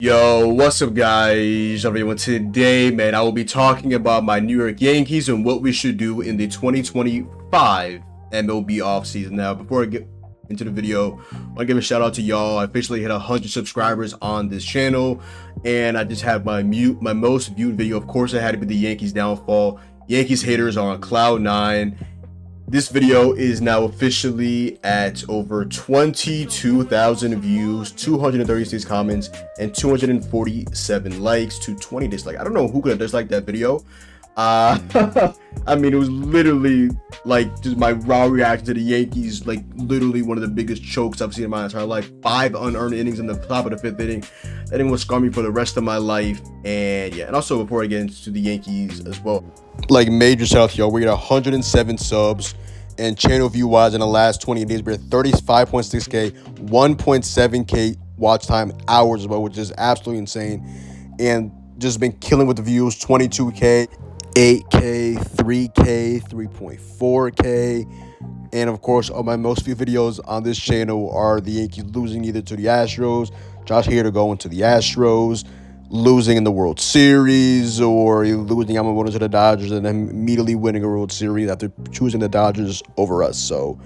Yo, what's up guys, everyone? Today, man, I will be talking about my New York Yankees and what we should do in the 2025 MLB offseason. Now, before I get into the video, I want to give a shout out to y'all. I officially hit 100 subscribers on this channel, and I just had my most viewed video. Of course, it had to be the Yankees downfall. Yankees haters are on cloud 9. This video is now officially at over 22,000 views, 236 comments, and 247 likes to 20 dislikes. I don't know who could have disliked that video. I mean, it was literally like just my raw reaction to the Yankees, like literally one of the biggest chokes I've seen in my entire life. 5 unearned innings in the top of the 5th inning. That inning will scar me for the rest of my life. And yeah, and also before I get into the Yankees as well, like major shout out to y'all. We got 107 subs, and channel view wise in the last 20 days we're at 35.6k, 1.7k watch time hours as well, which is absolutely insane. And just been killing with the views. 22k, 8k, 3k, 3.4k. And of course, all my most viewed videos on this channel are the Yankees losing either to the Astros, Josh Hader going to the Astros, losing in the World Series, or losing Yamamoto to the Dodgers and then immediately winning a World Series after choosing the Dodgers over us. So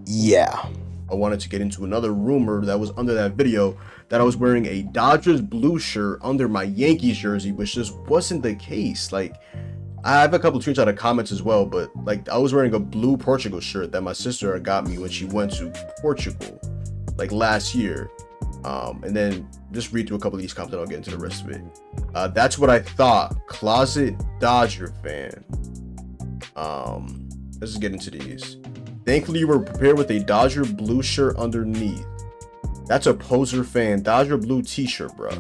yeah, I wanted to get into another rumor that was under that video, that I was wearing a Dodgers blue shirt under my Yankees jersey, which just wasn't the case. Like, I have a couple of screenshots of comments as well, but like I was wearing a blue Portugal shirt that my sister got me when she went to Portugal like last year. And then just read through a couple of these comments and I'll get into the rest of it. That's what I thought. Closet Dodger fan. Let's just get into these. Thankfully, you were prepared with a Dodger blue shirt underneath. That's a poser fan. Dodger blue t-shirt, bro.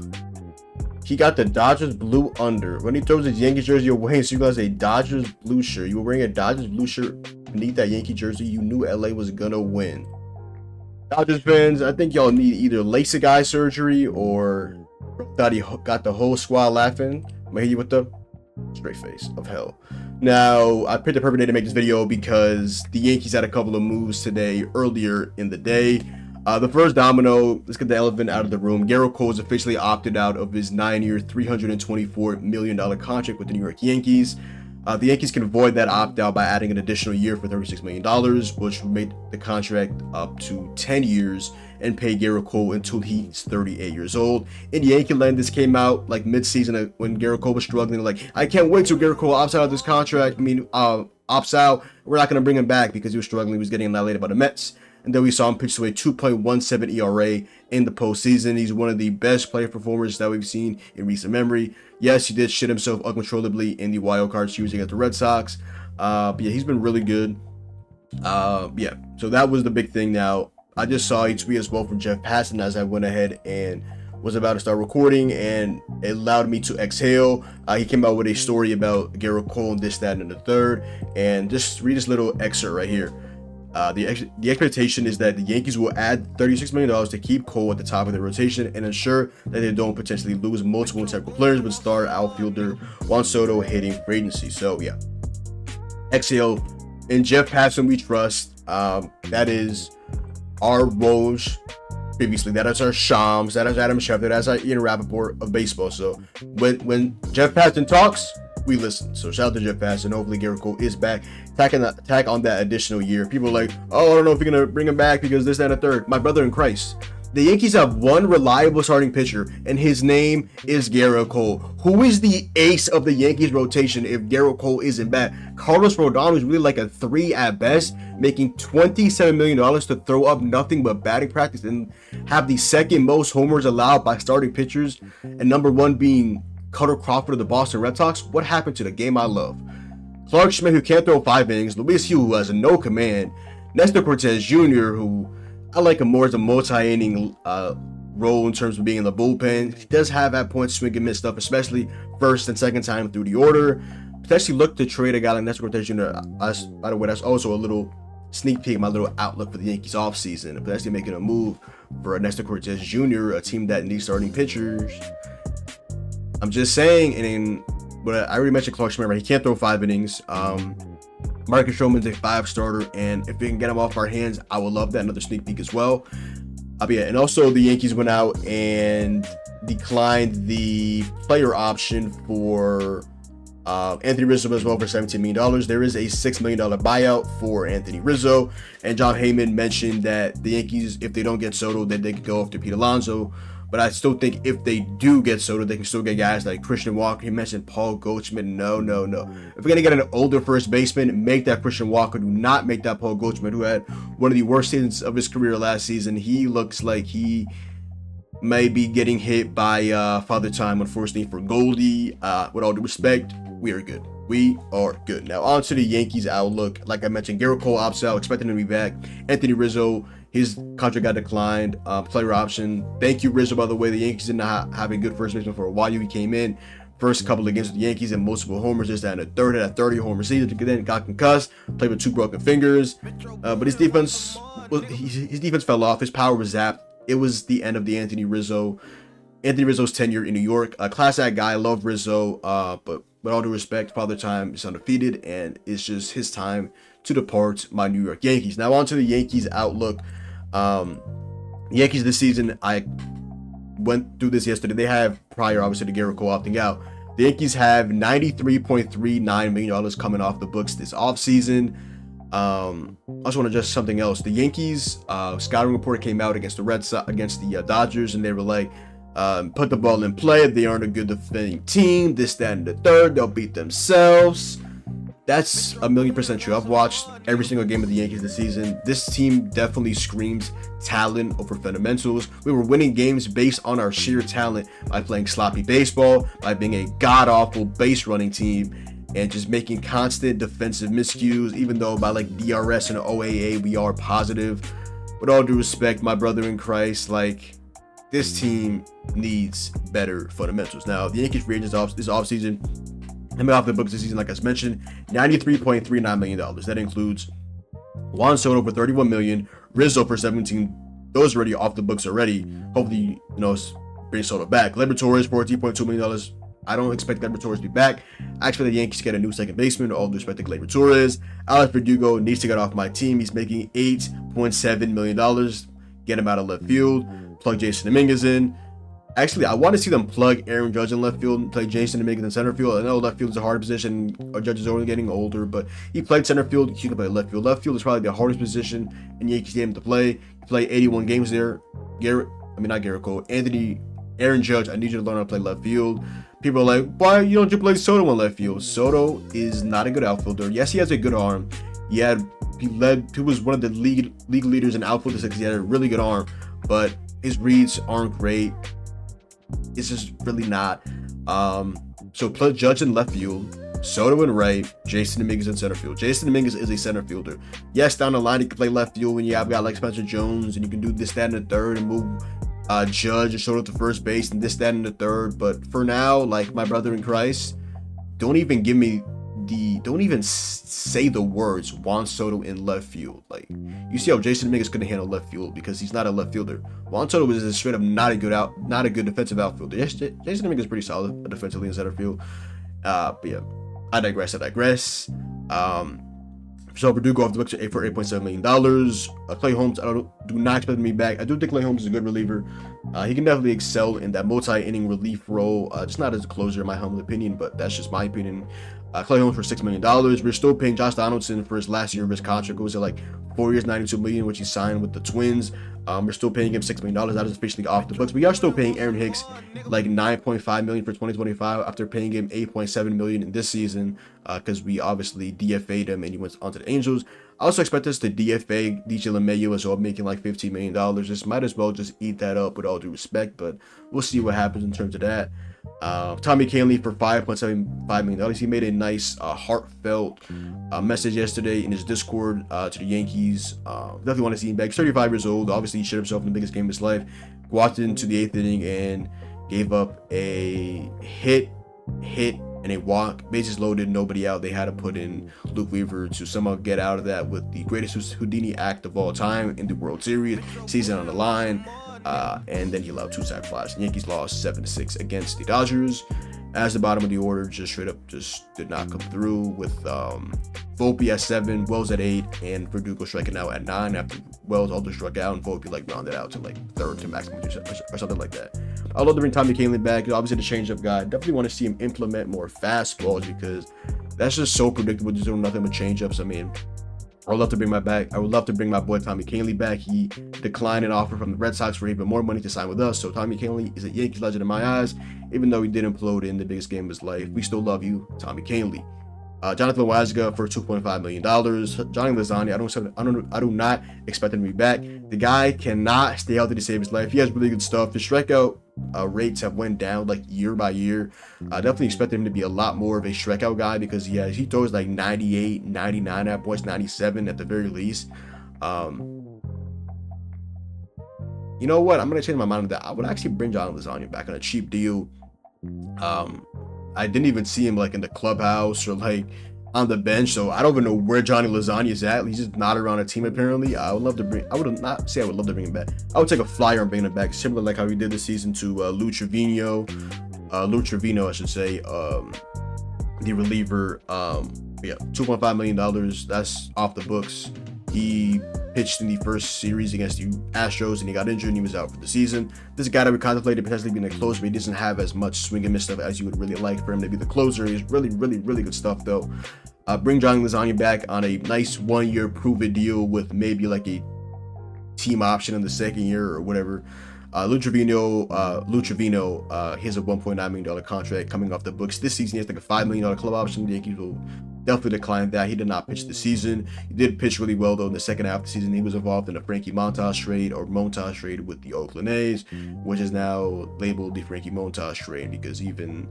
He got the Dodgers blue under. When he throws his Yankees jersey away, so you guys a Dodgers blue shirt. You were wearing a Dodgers blue shirt beneath that Yankee jersey. You knew LA was gonna win. Dodgers fans, I think y'all need either LASIK eye surgery or thought he got the whole squad laughing. I'm gonna hit you with the straight face of hell. Now, I picked the perfect day to make this video because the Yankees had a couple of moves today earlier in the day. The first domino, let's get the elephant out of the room. Gerrit Cole has officially opted out of his 9-year, $324 million contract with the New York Yankees. The Yankees can avoid that opt-out by adding an additional year for $36 million, which would make the contract up to 10 years and pay Gerrit Cole until he's 38 years old. In Yankee land, this came out like mid-season when Gerrit Cole was struggling. Like, I can't wait till Gerrit Cole opts out of this contract. Opts out. We're not going to bring him back because he was struggling. He was getting annihilated by the Mets. And then we saw him pitch to a 2.17 ERA in the postseason. He's one of the best player performers that we've seen in recent memory. Yes, he did shit himself uncontrollably in the wild card series against the Red Sox. But yeah, he's been really good. Yeah, so that was the big thing. Now, I just saw a tweet as well from Jeff Passan as I went ahead and was about to start recording, and it allowed me to exhale. He came out with a story about Gerrit Cole and this, that, and the third. And just read this little excerpt right here. The expectation is that the Yankees will add $36 million to keep Cole at the top of their rotation and ensure that they don't potentially lose multiple integral players with star outfielder Juan Soto hitting free agency. So yeah, exhale. In Jeff Passan we trust. That is our Woj previously. That is our Shams. That is Adam Schefter. That's our Ian Rappaport of baseball. So when Jeff Passan talks, we listen. So shout out to Jeff Passan. Hopefully Gerrit Cole is back. Tack on that additional year. People are like, oh, I don't know if you're gonna bring him back because this, that, and a third. My brother in Christ, the Yankees have one reliable starting pitcher, and his name is Gerrit Cole. Who is the ace of the Yankees rotation if Gerrit Cole isn't back? Carlos Rodon is really like a 3 at best, making $27 million to throw up nothing but batting practice and have the second most homers allowed by starting pitchers, and number 1 being Cutter Crawford of the Boston Red Sox. What happened to the game I love? Clark Schmidt, who can't throw 5 innings. Luis Hugh, who has no command. Nestor Cortez Jr., who I like him more as a multi-inning role in terms of being in the bullpen. He does have at points swing and miss stuff, especially first and second time through the order. Potentially look to trade a guy like Nestor Cortez Jr. By the way, that's also a little sneak peek, my little outlook for the Yankees offseason. Potentially making a move for Nestor Cortez Jr., a team that needs starting pitchers. I'm just saying, but I already mentioned Clark Schmidt, right? He can't throw 5 innings. Marcus Stroman's a 5 starter, and if we can get him off our hands, I would love that. Another sneak peek as well. But yeah, and also the Yankees went out and declined the player option for Anthony Rizzo as well for $17 million. There is a $6 million buyout for Anthony Rizzo, and John Heyman mentioned that the Yankees, if they don't get Soto, then they could go after Pete Alonso. But I still think if they do get Soto, they can still get guys like Christian Walker. He mentioned Paul Goldschmidt. No. If we're going to get an older first baseman, make that Christian Walker. Do not make that Paul Goldschmidt, who had one of the worst seasons of his career last season. He looks like he may be getting hit by Father Time, unfortunately, for Goldie. With all due respect, we are good. We are good. Now, on to the Yankees outlook. Like I mentioned, Garrett Cole opts out, expecting him to be back. Anthony Rizzo, his contract got declined. Player option. Thank you, Rizzo, by the way. The Yankees did not have a good first baseman for a while. He came in first couple of games with the Yankees and multiple homers. Just down the third, had a 30-homer season. Then got concussed, played with 2 broken fingers. But his defense fell off. His power was zapped. It was the end of the Anthony Rizzo's tenure in New York. A class act guy. Love Rizzo. But with all due respect, Father Time is undefeated, and it's just his time to depart my New York Yankees. Now on to the Yankees outlook. Yankees this season, I went through this yesterday. They have, prior obviously to Garrett Cole opting out, the Yankees have $93.39 million coming off the books this offseason. I also want to address something else. The Yankees scouting report came out against the Dodgers, and they were like, put the ball in play. They aren't a good defending team. This, that, and the third. They'll beat themselves. That's 1,000,000% true. I've watched every single game of the Yankees this season. This team definitely screams talent over fundamentals. We were winning games based on our sheer talent by playing sloppy baseball, by being a god-awful base running team, and just making constant defensive miscues, even though by like DRS and OAA we are positive. With all due respect, my brother in Christ, like, this team needs better fundamentals. Now, the Yankees free agents this offseason, coming off the books this season, like I mentioned, $93.39 million. That includes Juan Soto for $31 million, Rizzo for $17 million. Those are already off the books already. Hopefully, bring Soto back. Gleyber Torres, $14.2 million. I don't expect Gleyber Torres to be back. I expect the Yankees to get a new second baseman. All due respect to Gleyber Torres. Alex Verdugo needs to get off my team. He's making $8.7 million. Get him out of left field. Plug Jason Dominguez in. Actually, I want to see them plug Aaron Judge in left field and play Jason Dominguez in center field. I know left field is a hard position. Our Judge is only getting older, but he played center field. He can play left field. Left field is probably the hardest position in Yankees game to play. He played 81 games there. Not Garrett Cole. Aaron Judge, I need you to learn how to play left field. People are like, why don't you play Soto in left field? Soto is not a good outfielder. Yes, he has a good arm. He was one of the league leaders in outfield because he had a really good arm, but his reads aren't great. It's just really not. So play Judge in left field, Soto in right, Jason Dominguez in center field. Jason Dominguez is a center fielder. Yes, down the line, you can play left field when you have a guy like Spencer Jones, and you can do this, that, and the third, and move Judge and Soto to first base, and this, that, and the third. But for now, like my brother in Christ, don't even say the words Juan Soto in left field. Like, you see how Jason Dominguez couldn't handle left field because he's not a left fielder. Juan Soto is straight up not a good defensive outfielder. Jason Dominguez is pretty solid defensively in center field. But yeah, I digress. So Verdugo off the books for $8.7 million. Clay Holmes, do not expect him to be back. I do think Clay Holmes is a good reliever. He can definitely excel in that multi-inning relief role. Just not as a closer, in my humble opinion, but that's just my opinion. Clay Holmes for $6 million. We're still paying Josh Donaldson for his last year of his contract. It was at like 4 years, $92 million, which he signed with the Twins. We're still paying him $6 million. That is officially off the books. We are still paying Aaron Hicks like $9.5 million for 2025 after paying him $8.7 million in this season because we obviously DFA'd him and he went on to the Angels. I also expect us to DFA DJ LeMahieu as well, making like $15 million. Just might as well just eat that up with all due respect, but we'll see what happens in terms of that. Tommy Kahnle for $5.75 million. He made a nice heartfelt message yesterday in his Discord to the Yankees. Definitely want to see him back. He's 35 years old. Obviously, he shit himself in the biggest game of his life. Walked into the 8th inning and gave up a hit, and a walk. Bases loaded, nobody out. They had to put in Luke Weaver to somehow get out of that with the greatest Houdini act of all time in the World Series. Season on the line. And then he allowed 2 sac flies. The Yankees lost 7-6 against the Dodgers. As the bottom of the order, just straight up just did not come through with Volpe at 7, Wells at 8, and Verdugo striking out at 9 after Wells also struck out and Volpe like rounded out to like 3rd to maximum or something like that. I love to bring Tommy Kahnle back. Obviously the changeup guy. Definitely want to see him implement more fastballs because that's just so predictable, just doing nothing but changeups. I mean, I would love to bring my boy Tommy Kahnle back. He declined an offer from the Red Sox for even more money to sign with us. So Tommy Kahnle is a Yankees legend in my eyes, even though he did implode in the biggest game of his life. We still love you, Tommy Kahnle. Jonathan Wazga for $2.5 million. Johnny Lozani, I do not expect him to be back. The guy cannot stay healthy to save his life. He has really good stuff. The strikeout rates have went down like year by year. I definitely expect him to be a lot more of a strikeout guy because he throws like 98, 99 at points, 97 at the very least. You know what? I'm gonna change my mind on that. I would actually bring Johnny Lozani back on a cheap deal. I didn't even see him like in the clubhouse or like on the bench, so I don't even know where Johnny Lozani is at. He's just not around a team apparently. I would love to bring him back. I would take a flyer on bringing him back, similar like how he did this season to Lou Trevino, I should say, the reliever. Yeah, $2.5 million. That's off the books. He pitched in the first series against the Astros and he got injured and he was out for the season. This is a guy that we contemplated potentially being a closer, but he doesn't have as much swing and miss stuff as you would really like for him to be the closer. He's really good stuff though. Bring Johnny Lozani back on a nice 1-year prove-it deal with maybe like a team option in the second year or whatever. Lou Trevino, he has a $1.9 million contract coming off the books this season. He has like a $5 million club option. The Yankees will definitely decline that. He did not pitch this season. He did pitch really well though in the second half of the season. He was involved in a Frankie Montas trade with the Oakland A's, which is now labeled the Frankie Montas trade because even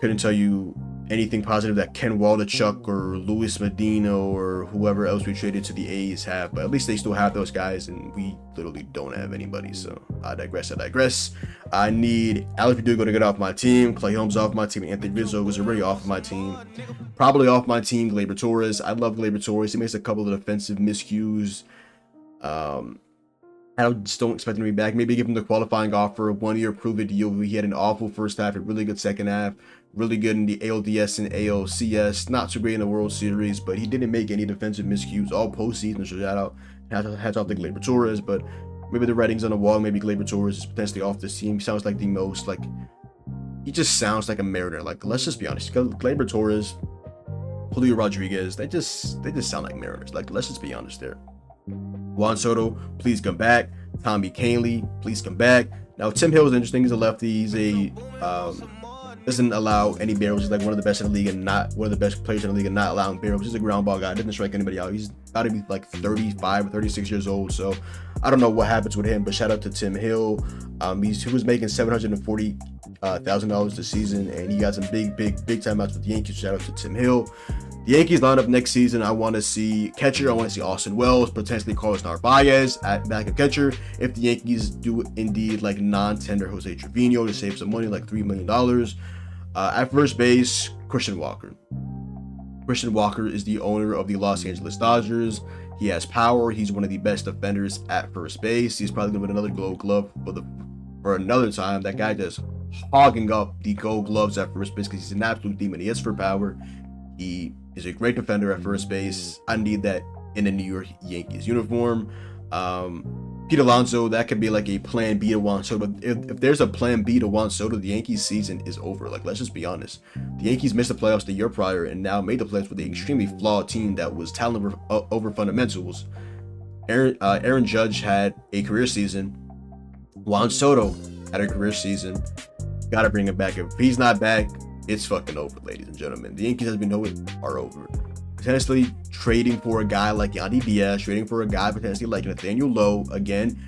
couldn't tell you anything positive that Ken Waldachuk or Luis Medina or whoever else we traded to the A's have, but at least they still have those guys and we literally don't have anybody. So I digress. I need Alex Verdugo to get off my team, Clay Holmes off my team, and Anthony Rizzo was already off of my team. Probably off my team, Gleyber Torres. I love Gleyber Torres. He makes a couple of defensive miscues. I just don't expect him to be back. Maybe give him the qualifying offer, a 1-year prove-it deal. He had an awful first half, a really good second half, really good in the ALDS and ALCS, not so great in the World Series, but he didn't make any defensive miscues all postseason. So hats off to Gleyber Torres, but maybe the writing's on the wall. Maybe Gleyber Torres is potentially off this team. He sounds like the most he just sounds like a Mariner. Like, let's just be honest, Gleyber Torres, Julio Rodriguez, they just sound like Mariners. Like, let's just be honest there. Juan Soto, please come back. Tommy Kahnle, please come back. Now, Tim Hill is interesting. He's a lefty. He's doesn't allow any barrels. He's like one of the best in the league and not one of the best players in the league and not allowing barrels. He's a ground ball guy. Doesn't strike anybody out. He's got to be like 35 or 36 years old. So I don't know what happens with him, but shout out to Tim Hill. He was making $740,000 this season and he got some big time outs with the Yankees. Shout out to Tim Hill. The Yankees lineup next season, I want to see catcher. I want to see Austin Wells, potentially Carlos Narvaez at backup catcher. If the Yankees do indeed like non-tender Jose Trevino to save some money, like $3 million. At first base, Christian Walker. Christian Walker is the owner of the Los Angeles Dodgers. He has power. He's one of the best defenders at first base. He's probably going to win another Gold Glove for another time. That guy just hogging up the Gold Gloves at first base because he's an absolute demon. He is for power. He is a great defender at first base. I need that in a New York Yankees uniform. Pete Alonso, that could be like a plan B to Juan Soto. But if there's a plan B to Juan Soto, the Yankees season is over. Like, let's just be honest. The Yankees missed the playoffs the year prior and now made the playoffs with an extremely flawed team that was talent over fundamentals. Aaron Judge had a career season. Juan Soto had a career season. Got to bring him back. If he's not back, it's fucking over, ladies and gentlemen. The Yankees, as we know it, are over. Potentially trading for a guy like Yandy Diaz, trading for a guy potentially like Nathaniel Lowe, again.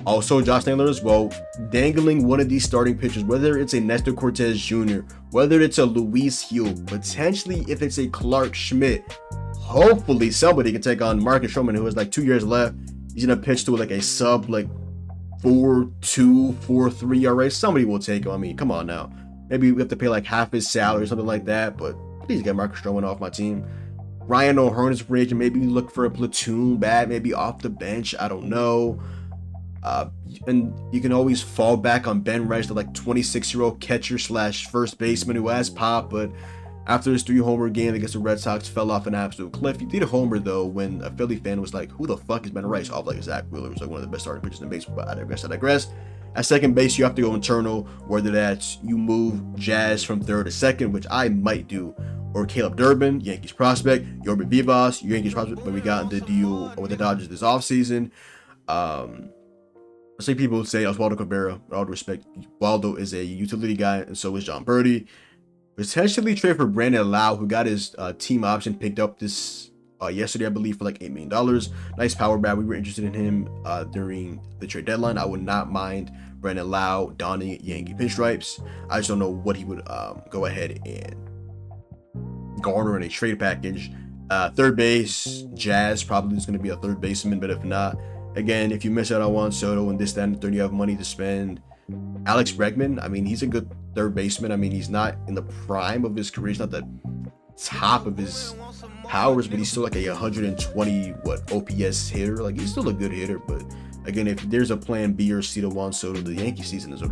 Also, Josh Naylor as well, dangling one of these starting pitchers, whether it's a Nestor Cortez Jr., whether it's a Luis Hill, potentially if it's a Clark Schmidt. Hopefully somebody can take on Marcus Stroman, who has like 2 years left. He's going to pitch to like a sub like 4.2, 4.3 ERA. Somebody will take him. I mean, come on now. Maybe we have to pay like half his salary or something like that, but please get Marcus Stroman off my team. Ryan O'Hearn is free agent. Maybe look for a platoon bat, maybe off the bench. I don't know. And you can always fall back on Ben Rice, the like 26-year-old catcher slash first baseman who has pop, but after his 3-homer game against the Red Sox, fell off an absolute cliff. He did a homer though when a Philly fan was like, "Who the fuck is Ben Rice?" Off like Zach Wheeler was like one of the best starting pitchers in baseball. But I digress. At second base, you have to go internal, whether that's you move Jazz from third to second, which I might do, or Caleb Durbin, Yankees prospect, Yorber Vivas, Yankees prospect, but we got the deal with the Dodgers this offseason. I see people say Oswaldo Cabrera, with all due respect. Waldo is a utility guy, and so is John Birdie. Potentially trade for Brandon Lau, who got his team option picked up this yesterday, I believe, for like $8 million. Nice power bat. We were interested in him during the trade deadline. I would not mind Brandon Lau donning Yankee pinstripes. I just don't know what he would go ahead and garner in a trade package. Third base, Jazz probably is going to be a third baseman, but if not, again, if you miss out on Juan Soto and this, that, and the third, you have money to spend. Alex Bregman, I mean, he's a good third baseman. I mean, he's not in the prime of his career. He's not the top of his powers, but he's still like a 120 OPS hitter. Like, he's still a good hitter. But again, if there's a plan B or C to Juan Soto, the Yankee season is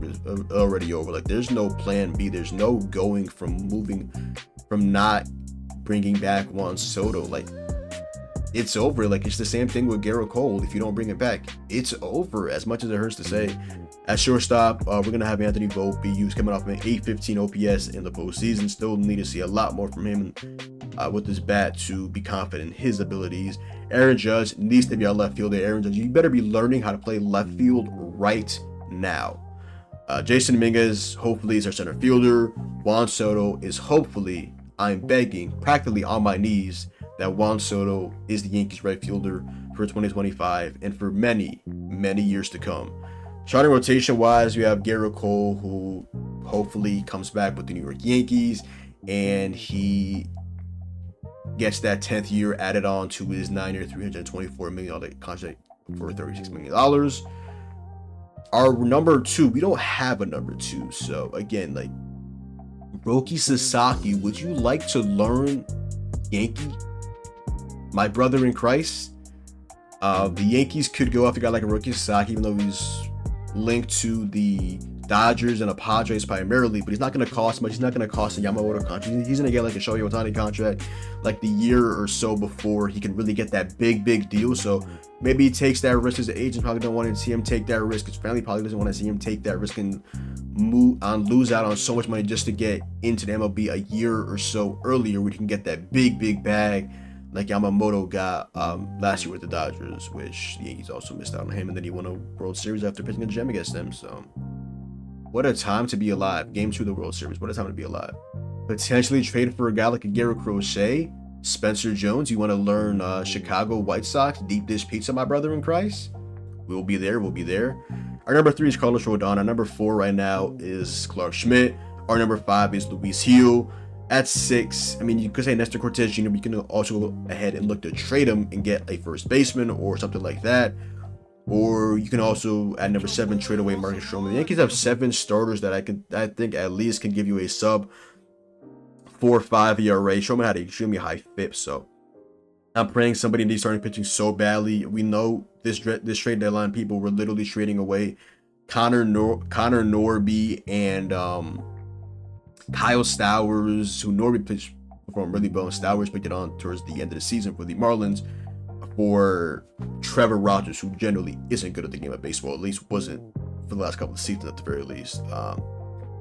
already over. Like, there's no plan B. There's no going from not bringing back Juan Soto. Like, it's over. Like, it's the same thing with Garrett Cole. If you don't bring it back, it's over, as much as it hurts to say. At shortstop, we're going to have Anthony Volpe. He was coming off an 815 OPS in the postseason. Still need to see a lot more from him with his bat to be confident in his abilities. Aaron Judge needs to be our left fielder. Aaron Judge, you better be learning how to play left field right now. Jason Dominguez, hopefully, is our center fielder. Juan Soto is hopefully, I'm begging, practically on my knees, that Juan Soto is the Yankees right fielder for 2025 and for many, many years to come. Starting rotation wise, we have Garrett Cole, who hopefully comes back with the New York Yankees, and he gets that 10th year added on to his 9-year, $324 million contract for $36 million. Our number 2, we don't have a number 2. So again, like, Roki Sasaki, would you like to learn Yankee? My brother in Christ. The Yankees could go after a guy like Roki Sasaki, even though he's linked to the Dodgers and the Padres primarily, but he's not going to cost much. He's not going to cost a Yamamoto contract. He's going to get like a Shohei Ohtani contract like the year or so before he can really get that big deal. So maybe he takes that risk. His agent probably don't want to see him take that risk. His family probably doesn't want to see him take that risk and lose out on so much money just to get into the MLB a year or so earlier, where he can get that big bag like Yamamoto got last year with the Dodgers, which the Yankees also missed out on him, and then he won a World Series after pitching a gem against them. So what a time to be alive. Game 2 of the World Series. What a time to be alive. Potentially trade for a guy like a Garrett Crochet. Spencer Jones, you want to learn Chicago White Sox deep dish pizza, my brother in Christ? We'll be there. Our number 3 is Carlos Rodon. Our number 4 right now is Clark Schmidt. Our number 5 is Luis Hill. At 6, I mean, you could say Nestor Cortez Jr., but you can also go ahead and look to trade him and get a first baseman or something like that. Or you can also, at number 7, trade away Marcus Stroman. The Yankees have 7 starters that I think at least can give you a sub 4.5 ERA. Stroman had an extremely high FIP, so I'm praying somebody needs starting pitching so badly. We know this trade deadline, people were literally trading away Connor Norby and Kyle Stowers, who Norby pitched performed really well, and Stowers picked it on towards the end of the season for the Marlins, for Trevor Rogers, who generally isn't good at the game of baseball, at least wasn't for the last couple of seasons at the very least.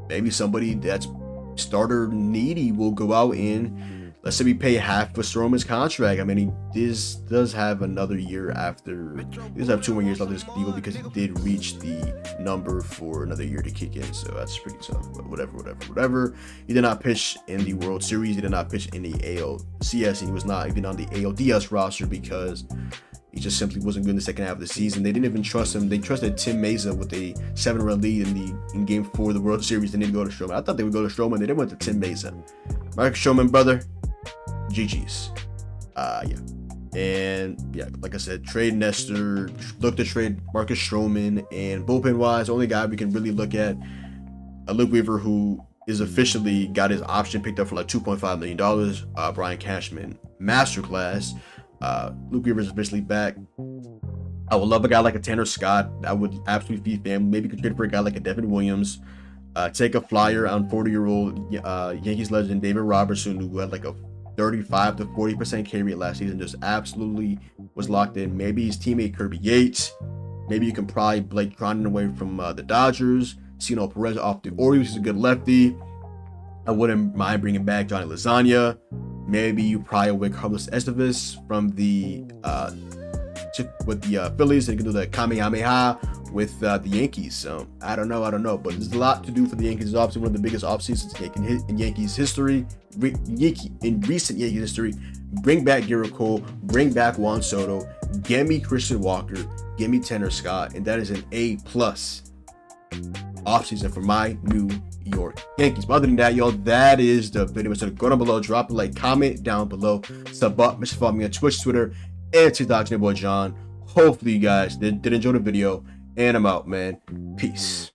Maybe somebody that's starter needy will go out and, let's say we pay half of Stroman's contract. I mean, he does have another year after. He does have 2 more years left of this deal because he did reach the number for another year to kick in. So that's pretty tough. But whatever. He did not pitch in the World Series. He did not pitch in the ALCS. And he was not even on the ALDS roster because he just simply wasn't good in the second half of the season. They didn't even trust him. They trusted Tim Mesa with a 7-run lead in Game 4 of the World Series. They didn't go to Stroman. I thought they would go to Stroman. They didn't went to Tim Mesa. Marcus Stroman, brother. GG's. Like I said, trade Nestor, look to trade Marcus Stroman, and bullpen wise, only guy we can really look at, Luke Weaver, who is officially got his option picked up for like $2.5 million. Brian Cashman, masterclass. Luke Weaver is officially back. I would love a guy like a Tanner Scott. That would absolutely be fan. Maybe could trade for a guy like a Devin Williams. Take a flyer on 40-year-old Yankees legend David Robertson, who had like a 35 to 40% K rate last season, just absolutely was locked in. Maybe his teammate Kirby Yates. Maybe you can pry Blake Cronin away from the Dodgers. Cino Perez off the Orioles, he's a good lefty. I wouldn't mind bringing back Johnny Lasagna. Maybe you pry away Carlos Estevez from the Phillies, and you can do the Kamehameha with the Yankees. So I don't know, but there's a lot to do for the Yankees. It's obviously one of the biggest offseasons in Yankees history, in recent Yankees history. Bring back Garrett Cole, bring back Juan Soto, get me Christian Walker, get me Tanner Scott, and that is an A+ offseason for my New York Yankees. But other than that, y'all, that is the video. So go down below, drop a like, comment down below, sub up, follow me on Twitch, Twitter, and TikTok, your boy John. Hopefully you guys did enjoy the video, and I'm out, man. Peace.